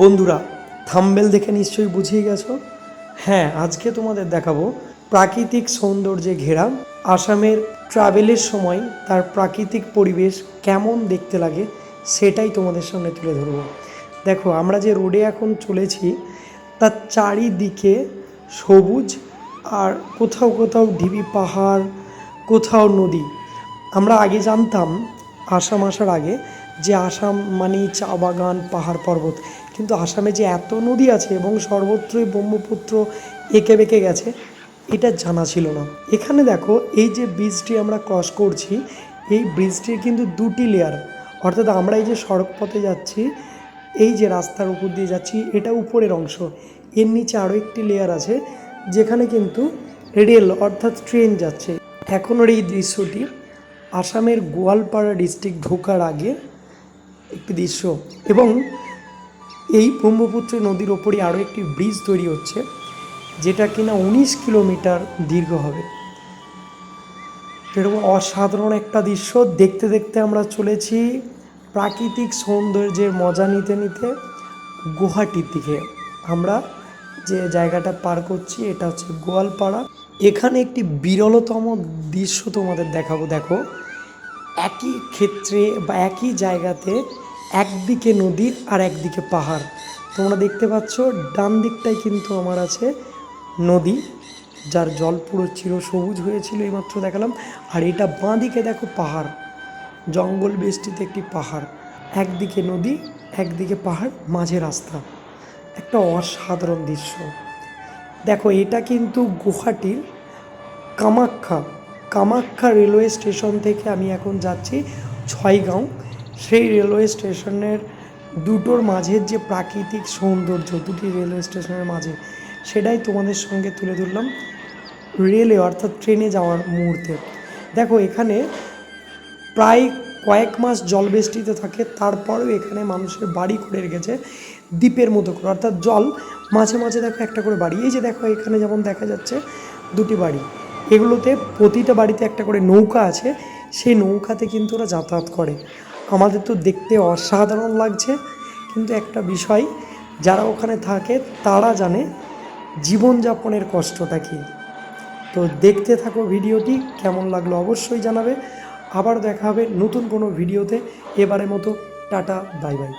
বন্ধুরা, থাম্বনেল দেখে নিশ্চয়ই বুঝেই গেছো। হ্যাঁ, আজকে তোমাদের দেখাবো প্রাকৃতিক সৌন্দর্যে ঘেরা আসামের ট্রাভেলের সময় তার প্রাকৃতিক পরিবেশ কেমন দেখতে লাগে সেটাই তোমাদের সামনে তুলে ধরবো। দেখো, আমরা যে রোডে এখন চলেছি তার চারিদিকে সবুজ, আর কোথাও কোথাও ঢিবি পাহাড়, কোথাও নদী। আমরা আগে জানতাম আসাম আসার আগে যে আসাম মানেই চা বাগান, পাহাড় পর্বত, কিন্তু আসামে যে এত নদী আছে এবং সর্বত্রই ব্রহ্মপুত্র এঁকে বেঁকে গেছে এটা জানা ছিল না। এখানে দেখো, এই যে ব্রিজটি আমরা ক্রস করছি, এই ব্রিজটির কিন্তু দুটি লেয়ার। অর্থাৎ আমরা এই যে সড়ক পথে যাচ্ছি, এই যে রাস্তার উপর দিয়ে যাচ্ছি, এটা উপরের অংশ। এর নিচে আরও একটি লেয়ার আছে যেখানে কিন্তু রেল অর্থাৎ ট্রেন যাচ্ছে। এখনের এই দৃশ্যটি আসামের গোয়ালপাড়া ডিস্ট্রিক্ট ঢোকার আগে একটি দৃশ্য, এবং এই ব্রহ্মপুত্র নদীর ওপরই আরও একটি ব্রিজ তৈরি হচ্ছে যেটা কিনা 19 কিলোমিটার দীর্ঘ হবে। এরকম অসাধারণ একটা দৃশ্য দেখতে দেখতে আমরা চলেছি প্রাকৃতিক সৌন্দর্যের মজা নিতে নিতে গুয়াহাটির দিকে। আমরা যে জায়গাটা পার করছি এটা হচ্ছে গোয়ালপাড়া। এখানে একটি বিরলতম দৃশ্য তোমাদের দেখাবো। দেখো, একই ক্ষেত্রে বা একই জায়গাতে একদিকে নদী আর একদিকে পাহাড়। তোমরা দেখতে পাচ্ছ ডান দিকটায় কিন্তু আমার আছে নদী, যার জল পুরো চিরসবুজ হয়েছিল, এইমাত্র দেখালাম। আর এটা বাঁ দিকে দেখো পাহাড়, জঙ্গল বেষ্টিত একটি পাহাড়। একদিকে নদী, একদিকে পাহাড়, মাঝে রাস্তা। একটা অসাধারণ দৃশ্য। দেখো, এটা কিন্তু গুয়াহাটির কামাখ্যা রেলওয়ে স্টেশন থেকে আমি এখন যাচ্ছি ছয়গাঁও। সেই রেলওয়ে স্টেশনের দুটোর মাঝের যে প্রাকৃতিক সৌন্দর্য, দুটি রেলওয়ে স্টেশনের মাঝে, সেটাই তোমাদের সঙ্গে তুলে ধরলাম রেলে অর্থাৎ ট্রেনে যাওয়ার মুহূর্তে। দেখো, এখানে প্রায় কয়েক মাস জল বেষ্টিত থাকে, তারপরেও এখানে মানুষের বাড়ি করে রেখেছে দ্বীপের মতো করে। অর্থাৎ জল মাঝে মাঝে দেখো একটা করে বাড়ি। এই যে দেখো, এখানে যেমন দেখা যাচ্ছে দুটি বাড়ি, এগুলোতে প্রতিটা বাড়িতে একটা করে নৌকা আছে। সেই নৌকাতে কিন্তু ওরা যাতায়াত করে। আমাদের তো দেখতে অসাধারণ লাগছে, কিন্তু একটা বিষয়, যারা ওখানে থাকে তারা জানে জীবনযাপনের কষ্টটা কী। তো দেখতে থাকো ভিডিওটি, কেমন লাগলো অবশ্যই জানাবে। আবার দেখা হবে নতুন কোনো ভিডিওতে। এবারের মতো টাটা, বাই বাই।